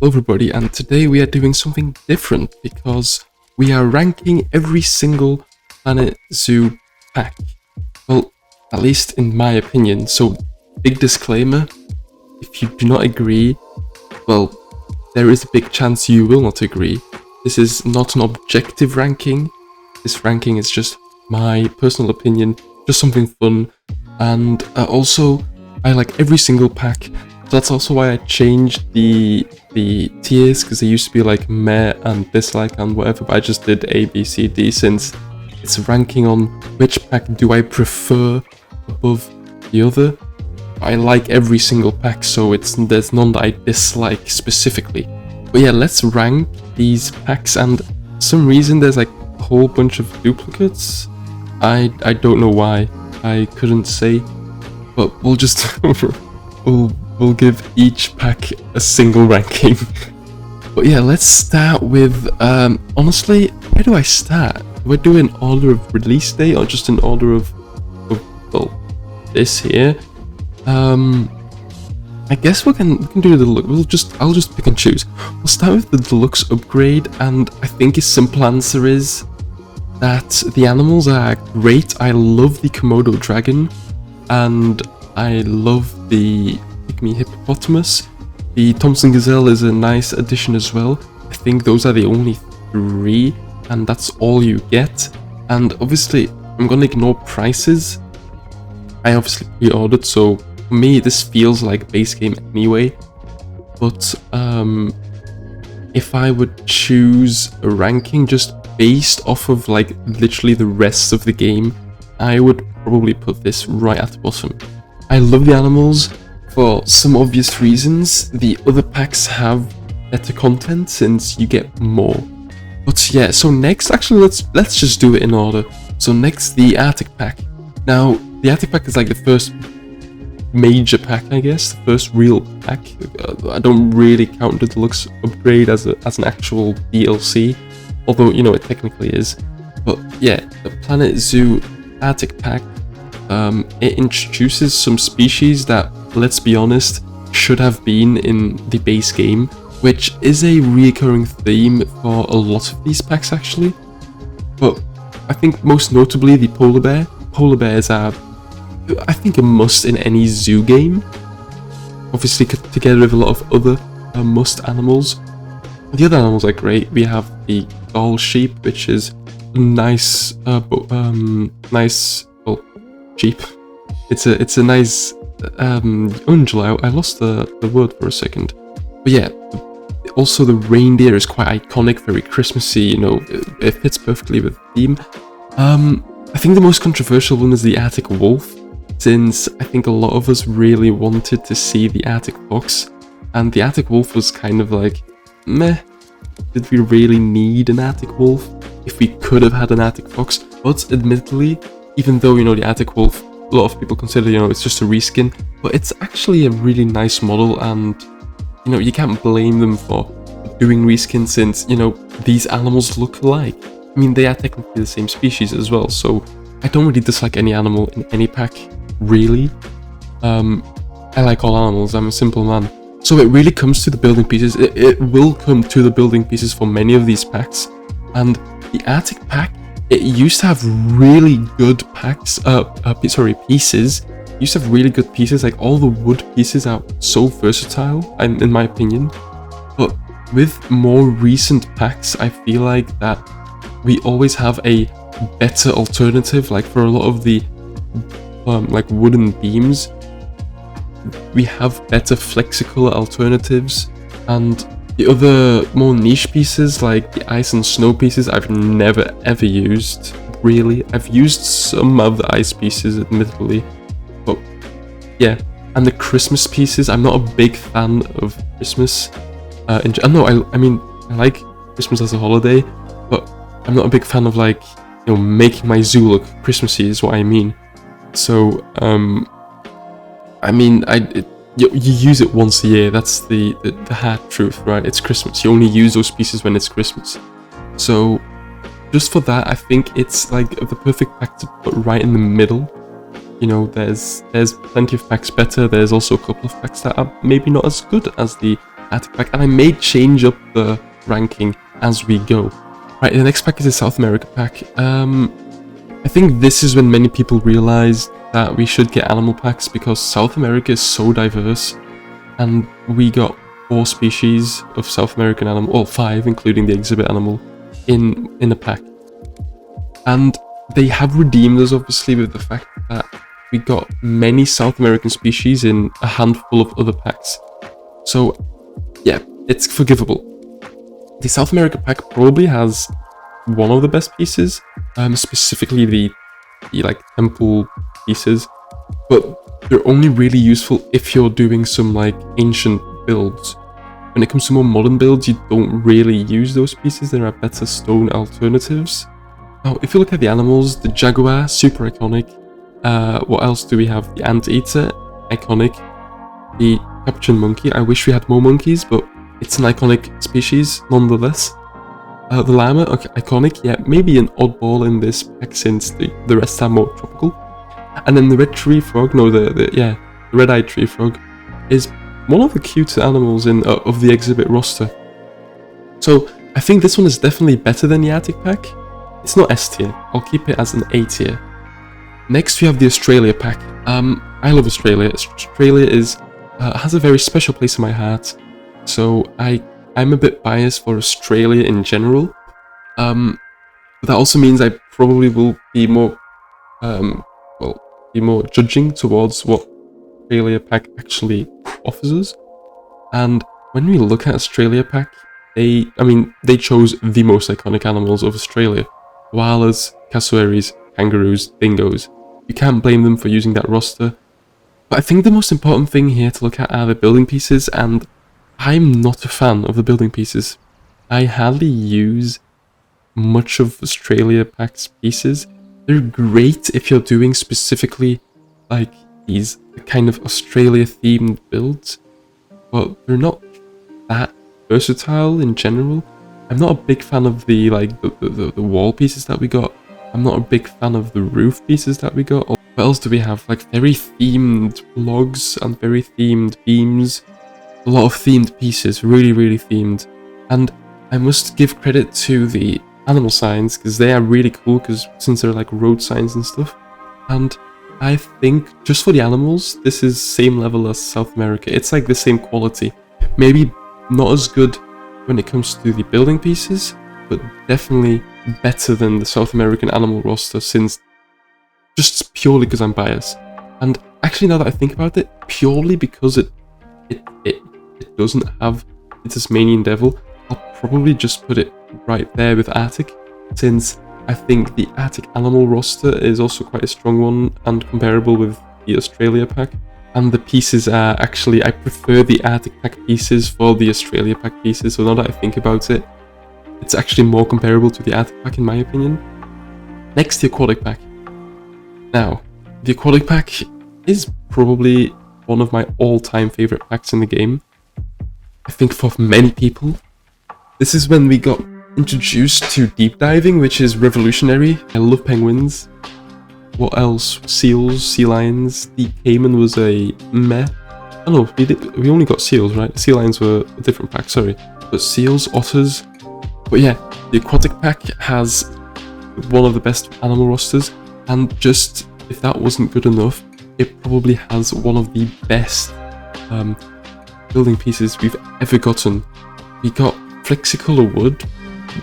Hello everybody, and today we are doing something different because we are ranking every single Planet Zoo pack. Well, at least in my opinion. So, big disclaimer, if you do not agree, well, there is a big chance you will not agree. This is not an objective ranking. This ranking is just my personal opinion, just something fun, and also I like every single pack. That's also why I changed the tiers, because they used to be like meh and dislike and whatever, but I just did A, B, C, D, since it's ranking on which pack do I prefer above the other. I like every single pack, so there's none that I dislike specifically. But yeah, let's rank these packs, and for some reason there's like a whole bunch of duplicates. I don't know why, I couldn't say, but we'll just we'll give each pack a single ranking. But yeah, let's start with honestly, where do I start? Do I do in order of release date or just in order of well, this here? I guess we can do the Deluxe. I'll just pick and choose. We'll start with the Deluxe upgrade, and I think a simple answer is that the animals are great. I love the Komodo dragon, and I love the pygmy hippopotamus. The Thompson gazelle is a nice addition as well. I think those are the only three, and that's all you get. And obviously, I'm gonna ignore prices. I obviously pre-ordered, so for me this feels like base game anyway. But if I would choose a ranking just based off of like literally the rest of the game, I would probably put this right at the bottom. I love the animals for some obvious reasons. The other packs have better content since you get more. But yeah, so next, actually let's just do it in order. So next, the Arctic pack. Now the Arctic pack is like the first major pack, I guess, the first real pack. I don't really count the Deluxe upgrade as an actual DLC, although you know it technically is. But yeah, the Planet Zoo Arctic pack, it introduces some species that, let's be honest, should have been in the base game, which is a recurring theme for a lot of these packs actually. But I think most notably the polar bear. Polar bears are, I think, a must in any zoo game, obviously together with a lot of other must animals. The other animals are great. We have the Gaul sheep, which is a nice nice, well, sheep. It's a nice ungula. I lost the word for a second. But yeah, also the reindeer is quite iconic, very Christmassy, you know, it fits perfectly with the theme. I think the most controversial one is the Arctic wolf, since I think a lot of us really wanted to see the Arctic fox, and the Arctic wolf was kind of like, meh, did we really need an Arctic wolf if we could have had an Arctic fox? But admittedly, even though, you know, the Arctic wolf, a lot of people consider, you know, it's just a reskin, but it's actually a really nice model, and you know, you can't blame them for doing reskins, since, you know, these animals look alike. I mean, they are technically the same species as well, so I don't really dislike any animal in any pack, really. I like all animals, I'm a simple man. So it really comes to the building pieces. It will come to the building pieces for many of these packs, and the Arctic pack, it used to have really good packs, pieces. It used to have really good pieces, like all the wood pieces are so versatile, in my opinion. But with more recent packs, I feel like that we always have a better alternative. Like for a lot of the like wooden beams, we have better flexicolor alternatives, and the other more niche pieces like the ice and snow pieces I've never ever used, really. I've used some of the ice pieces, admittedly, but yeah. And the Christmas pieces, I'm not a big fan of Christmas. I mean, I like Christmas as a holiday, but I'm not a big fan of, like, you know, making my zoo look Christmassy is what I mean. So, I mean, you use it once a year. That's the hard truth, right? It's Christmas. You only use those pieces when it's Christmas. So, just for that, I think it's like the perfect pack to put right in the middle. You know, there's plenty of packs better. There's also a couple of packs that are maybe not as good as the Attic pack, and I may change up the ranking as we go. Right, the next pack is the South America pack. I think this is when many people realized that we should get animal packs because South America is so diverse, and we got 4 species of South American animal, or 5 including the exhibit animal, in a pack. And they have redeemed us obviously with the fact that we got many South American species in a handful of other packs. So yeah, it's forgivable. The South America pack probably has one of the best pieces, specifically the like temple pieces, but they're only really useful if you're doing some like ancient builds. When it comes to more modern builds, you don't really use those pieces. There are better stone alternatives. Now, if you look at the animals, the jaguar, super iconic. What else do we have? The anteater, iconic. The capuchin monkey. I wish we had more monkeys, but it's an iconic species nonetheless. The llama, okay, iconic. Yeah, maybe an oddball in this pack since the rest are more tropical. And then the red tree frog, no, the red-eyed tree frog is one of the cutest animals in of the exhibit roster. So I think this one is definitely better than the Attic pack. It's not S tier. I'll keep it as an A tier. Next we have the Australia pack. I love Australia. Australia has a very special place in my heart. So I'm a bit biased for Australia in general. But that also means I probably will be more judging towards what Australia pack actually offers us. And when we look at Australia pack, they chose the most iconic animals of Australia. Koalas, cassowaries, kangaroos, dingoes. You can't blame them for using that roster. But I think the most important thing here to look at are the building pieces, and I'm not a fan of the building pieces. I hardly use much of Australia pack's pieces. They're great if you're doing specifically like these kind of Australia themed builds, but they're not that versatile in general. I'm not a big fan of the wall pieces that we got. I'm not a big fan of the roof pieces that we got. What else do we have? Like very themed logs and very themed beams. A lot of themed pieces, really, really themed. And I must give credit to the animal signs because they are really cool since they're like road signs and stuff. And I think just for the animals, this is same level as South America. It's like the same quality. Maybe not as good when it comes to the building pieces, but definitely better than the South American animal roster, since just purely because I'm biased. And actually, now that I think about it, purely because it doesn't have the Tasmanian devil, I'll probably just put it right there with Arctic, since I think the Arctic animal roster is also quite a strong one and comparable with the Australia pack. And the pieces are actually, I prefer the Arctic pack pieces for the Australia pack pieces, so now that I think about it, it's actually more comparable to the Arctic pack in my opinion. Next, the Aquatic pack. Now, the Aquatic pack is probably one of my all-time favorite packs in the game. I think for many people. This is when we got introduced to deep diving, which is revolutionary. I love penguins. What else? Seals, sea lions. The caiman was a meh. Oh no, we only got seals, right? Sea lions were a different pack, sorry. But seals, otters. But yeah, the Aquatic pack has one of the best animal rosters, and just if that wasn't good enough, it probably has one of the best building pieces we've ever gotten. We got flexicolor wood,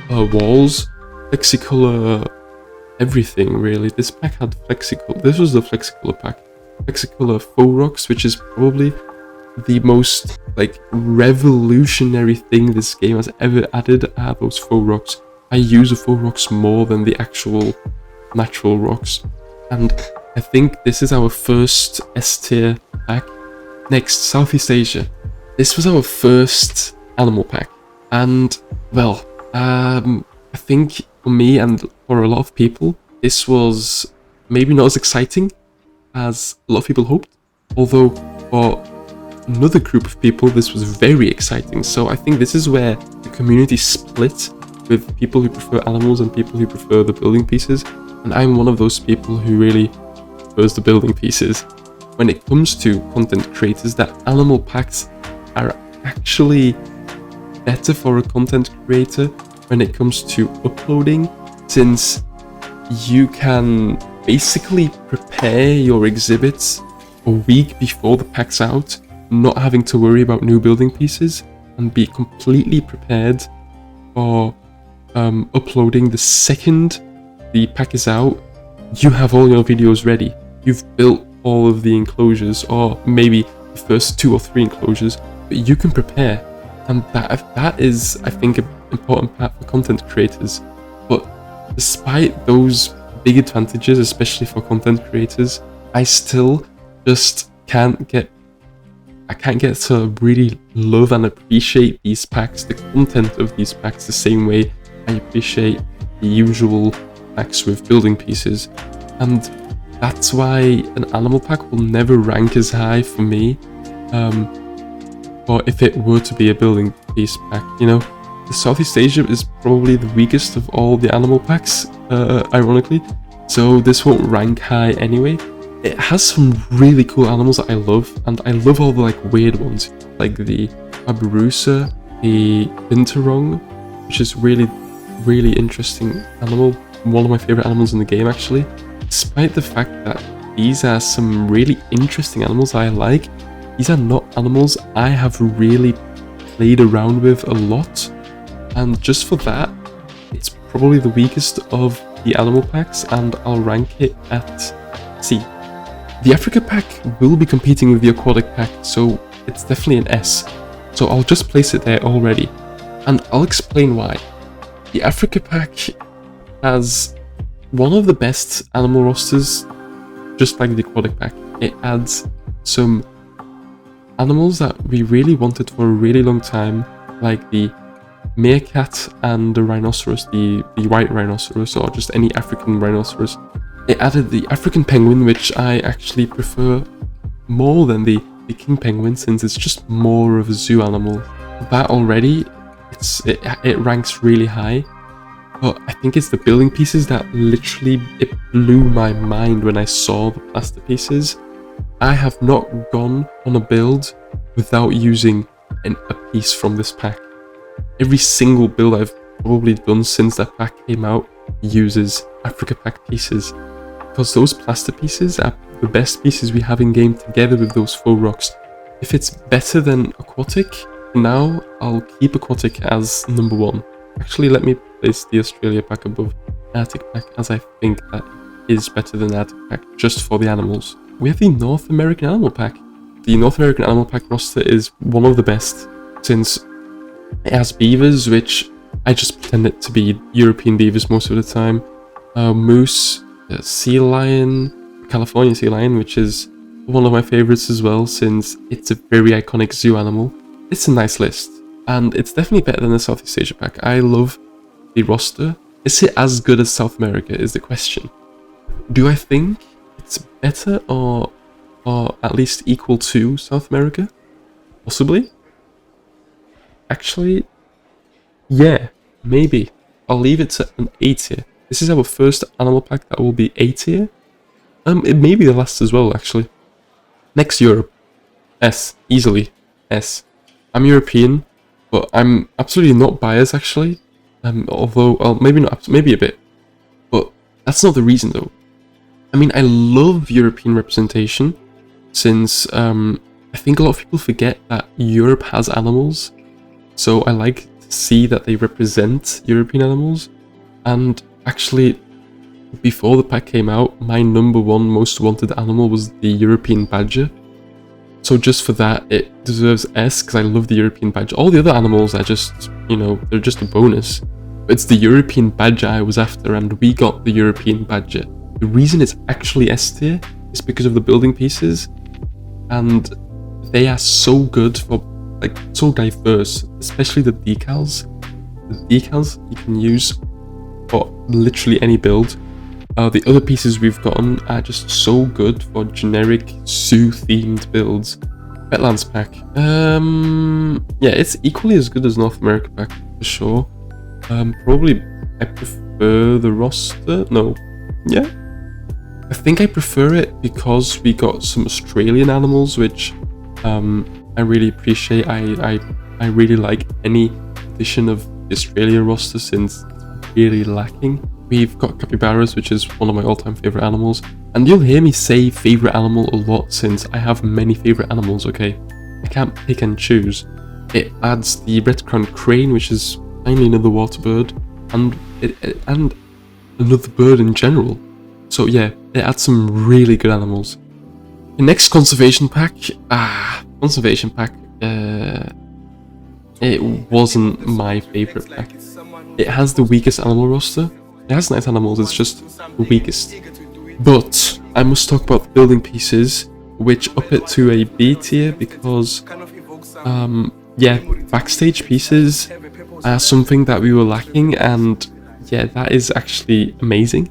walls, flexicolor everything really. This pack had flexicolor. This was the flexicolor pack. Flexicolor faux rocks, which is probably the most like revolutionary thing this game has ever added, are those faux rocks. I use the faux rocks more than the actual natural rocks, and I think this is our first S tier pack. Next, Southeast Asia. This was our first animal pack, and well, I think for me and for a lot of people, this was maybe not as exciting as a lot of people hoped, although for another group of people this was very exciting. So I think this is where the community split, with people who prefer animals and people who prefer the building pieces, and I'm one of those people who really prefers the building pieces. When it comes to content creators, that animal packs are actually better for a content creator when it comes to uploading, since you can basically prepare your exhibits a week before the pack's out, not having to worry about new building pieces, and be completely prepared for uploading the second the pack is out. You have all your videos ready. You've built all of the enclosures, or maybe the first 2 or 3 enclosures, but you can prepare, and that is, I think, an important part for content creators. But despite those big advantages, especially for content creators, I still just can't get to really love and appreciate these packs, the content of these packs, the same way I appreciate the usual packs with building pieces. And that's why an animal pack will never rank as high for me, or if it were to be a building piece pack. You know, the Southeast Asia is probably the weakest of all the animal packs, ironically, so this won't rank high anyway. It has some really cool animals that I love, and I love all the like weird ones, like the Abarusa, the Binturong, which is really interesting animal, one of my favorite animals in the game actually. Despite the fact that these are some really interesting animals I like, these are not animals I have really played around with a lot, and just for that, it's probably the weakest of the animal packs, and I'll rank it at C. The Africa pack will be competing with the Aquatic pack, so it's definitely an S. So I'll just place it there already, and I'll explain why. The Africa pack has one of the best animal rosters, just like the Aquatic pack. It adds some animals that we really wanted for a really long time, like the meerkat and the rhinoceros, the white rhinoceros, or just any African rhinoceros. It added the African penguin, which I actually prefer more than the king penguin, since it's just more of a zoo animal. That already, it ranks really high, but I think it's the building pieces that literally, it blew my mind when I saw the plaster pieces. I have not gone on a build without using a piece from this pack. Every single build I've probably done since that pack came out uses Africa pack pieces, because those plaster pieces are the best pieces we have in game, together with those faux rocks. If it's better than Aquatic, now I'll keep Aquatic as number 1. Actually, let me place the Australia pack above Arctic pack, as I think that is better than Arctic pack, just for the animals. We have the North American animal pack. The North American animal pack roster is one of the best, since it has beavers, which I just pretend it to be European beavers most of the time, moose, sea lion, California sea lion, which is one of my favorites as well, since it's a very iconic zoo animal. It's a nice list, and it's definitely better than the Southeast Asia pack. I love the roster. Is it as good as South America is the question. Do I think it's better or at least equal to South America? Possibly. Actually, yeah, maybe. I'll leave it to an A tier. This is our first animal pack that will be A tier. It may be the last as well, actually. Next, Europe. S. Easily. S. I'm European, but I'm absolutely not biased, actually. Although, maybe not, maybe a bit. But that's not the reason, though. I mean, I love European representation, since I think a lot of people forget that Europe has animals. So I like to see that they represent European animals. And actually, before the pack came out, my number 1 most wanted animal was the European badger. So just for that, it deserves S, because I love the European badger. All the other animals are just, you know, they're just a bonus. But it's the European badger I was after, and we got the European badger. The reason it's actually S tier is because of the building pieces, and they are so good for, like, so diverse, especially the decals. The decals you can use for literally any build. The other pieces we've gotten are just so good for generic zoo-themed builds. Wetlands pack. Yeah, it's equally as good as North America pack, for sure. Probably I prefer the roster. No. Yeah. I think I prefer it because we got some Australian animals, which I really appreciate. I really like any addition of the Australia roster since it's really lacking. We've got capybaras, which is one of my all-time favorite animals. And you'll hear me say favorite animal a lot since I have many favorite animals, okay? I can't pick and choose. It adds the red-crowned crane, which is finally another water bird, and another bird in general. So yeah, it adds some really good animals. The next conservation pack, it wasn't my favorite pack. It has the weakest animal roster. It has nice animals, it's just the weakest. But I must talk about the building pieces, which up it to a B tier because, yeah, backstage pieces are something that we were lacking, and yeah, that is actually amazing.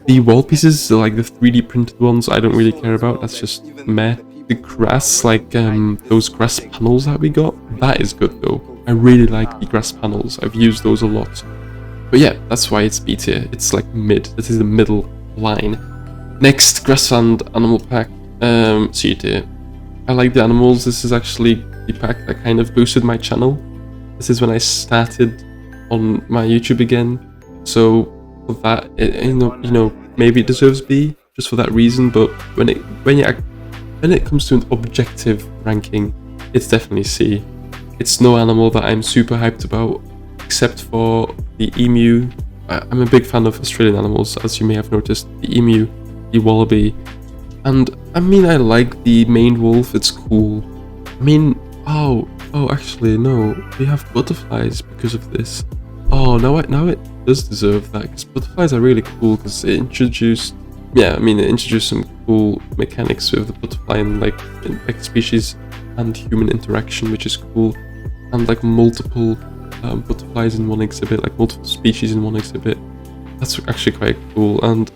The wall pieces, like the 3D printed ones, I don't really care about, that's just meh. The grass, like those grass panels that we got, that is good though. I really like the grass panels, I've used those a lot. But yeah, that's why it's B tier, it's like mid, this is the middle line. Next, Grassland animal pack, C tier. I like the animals, this is actually the pack that kind of boosted my channel. This is when I started on my YouTube again, so for that, you know, maybe it deserves B, just for that reason, but when it comes to an objective ranking, it's definitely C. It's no animal that I'm super hyped about, except for the emu. I'm a big fan of Australian animals, as you may have noticed. The emu, the wallaby, and I mean, I like the maned wolf, it's cool. I mean, oh, actually, no, we have butterflies because of this. Oh, now it does deserve that, because butterflies are really cool, because it introduced, it introduced some cool mechanics with the butterfly and like species and human interaction, which is cool, and like multiple butterflies in one exhibit, like multiple species in one exhibit. That's actually quite cool. And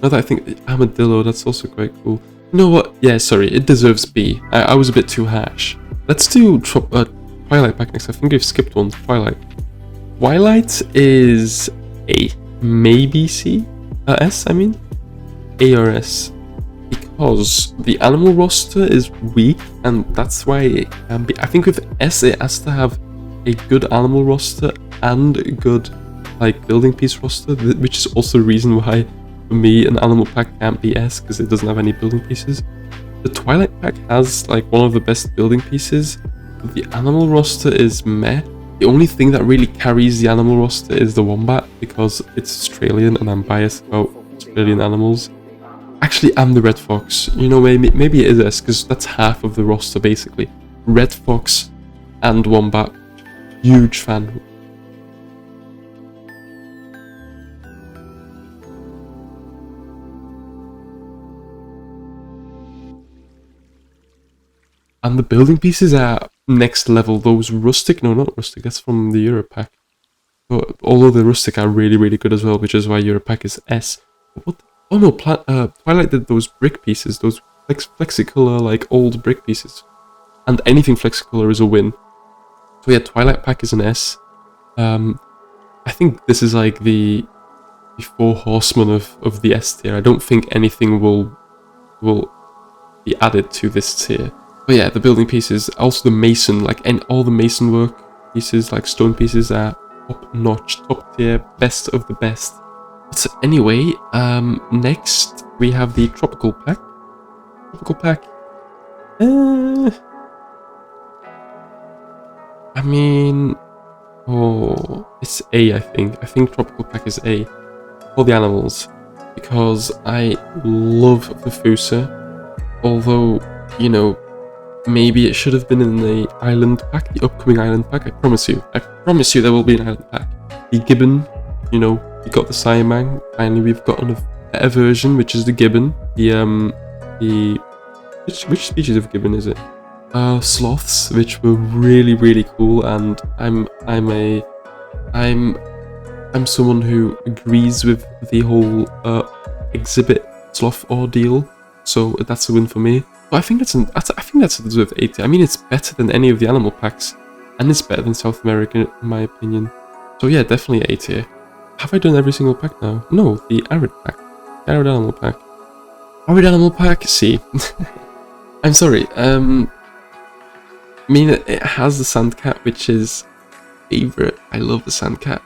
now that I think the armadillo, that's also quite cool. You know what? Yeah, sorry, it deserves B. I was a bit too harsh. Let's do Twilight pack next. I think we've skipped one. Twilight. Twilight is A, maybe C, S. I mean, A or S, because the animal roster is weak, and that's why it can be. I think with S, it has to have a good animal roster and a good like building piece roster, which is also the reason why for me an animal pack can't be S, because it doesn't have any building pieces. The Twilight pack has like one of the best building pieces, but the animal roster is meh. The only thing that really carries the animal roster is the wombat, because it's Australian and I'm biased about Australian animals. Actually, I'm the red fox. You know, maybe it is S, because that's half of the roster basically. Red fox and wombat. Huge fan. And the building pieces are next level. Those rustic, no, not rustic, that's from the Euro pack. But although the rustic are really, really good as well, which is why Euro pack is S. What? Oh no, Twilight did those brick pieces, those flexicolor, like old brick pieces. And anything flexicolor is a win. So yeah, Twilight pack is an S. I think this is like the four horsemen of the S tier. I don't think anything will be added to this tier. But yeah, the building pieces, also the mason, and all the mason work pieces, like stone pieces, are top notch, top tier, best of the best. But anyway, next we have the tropical pack. Tropical pack. I mean, it's A, I think. I think tropical pack is A for the animals, because I love the Fusa. Although, you know, maybe it should have been in the island pack, the upcoming island pack. I promise you there will be an island pack. The gibbon, you know, we got the Siamang. Finally, we've gotten a better version, which is the gibbon. Which species of gibbon is it? Sloths, which were really, really cool, and I'm someone who agrees with the whole exhibit sloth ordeal, so that's a win for me. But I think that's a deserved A tier. I mean, it's better than any of the animal packs, and it's better than South America in my opinion. So yeah, definitely A tier. Have I done every single pack now? No, the arid pack, the arid animal pack. Arid animal pack, C. I'm sorry. I mean, it has the sand cat, which is favorite. I love the sandcat.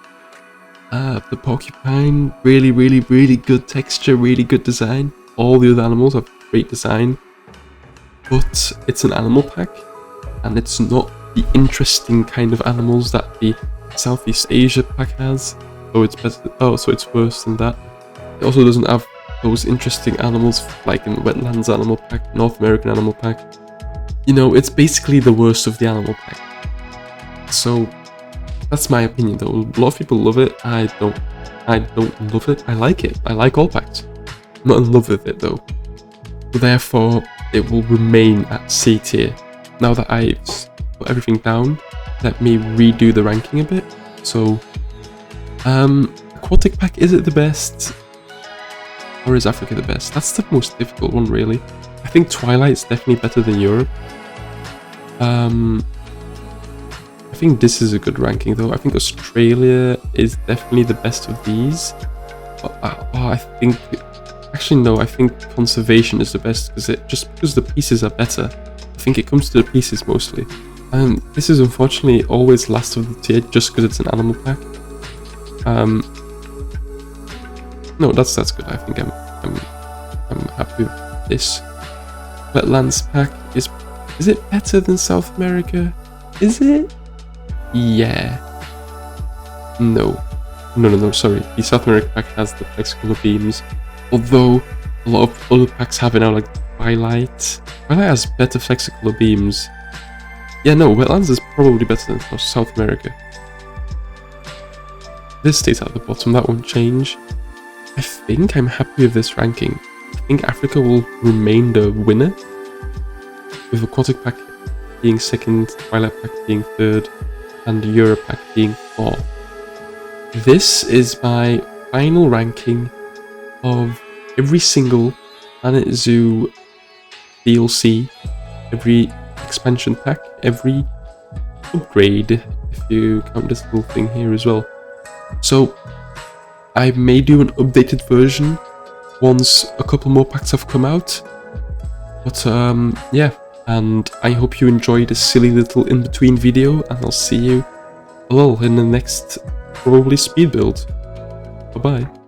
The porcupine, really good texture, really good design. All the other animals have great design, but it's an animal pack, and it's not the interesting kind of animals that the Southeast Asia pack has. So it's better. Oh, so it's worse than that. It also doesn't have those interesting animals like in Wetlands animal pack, North American animal pack. You know, it's basically the worst of the animal pack. So that's my opinion though. A lot of people love it. I don't love it. I like it. I like all packs. I'm not in love with it though. Therefore, it will remain at C tier. Now that I've put everything down, let me redo the ranking a bit. So, Aquatic pack, is it the best? Or is Africa the best? That's the most difficult one really. I think Twilight's definitely better than Europe. I think this is a good ranking though. I think Australia is definitely the best of these. I think, actually no, I think conservation is the best because the pieces are better. I think it comes to the pieces mostly. And this is unfortunately always last of the tier just because it's an animal pack. No, that's good. I think I'm happy with this. Wetlands pack is it better than South America? Is it? Yeah. No, sorry. The South American pack has the flexible beams, although a lot of other packs have it now, like Twilight. Twilight has better flexible beams. Yeah, no, Wetlands is probably better than South America. This stays at the bottom, that won't change. I think I'm happy with this ranking. I think Africa will remain the winner, with Aquatic pack being second, Twilight pack being third, and Europe pack being fourth. This is my final ranking of every single Planet Zoo DLC, every expansion pack, every upgrade, if you count this little thing here as well. So I may do an updated version once a couple more packs have come out. But yeah, and I hope you enjoyed this silly little in-between video, and I'll see you, well, in the next probably speed build. Bye bye.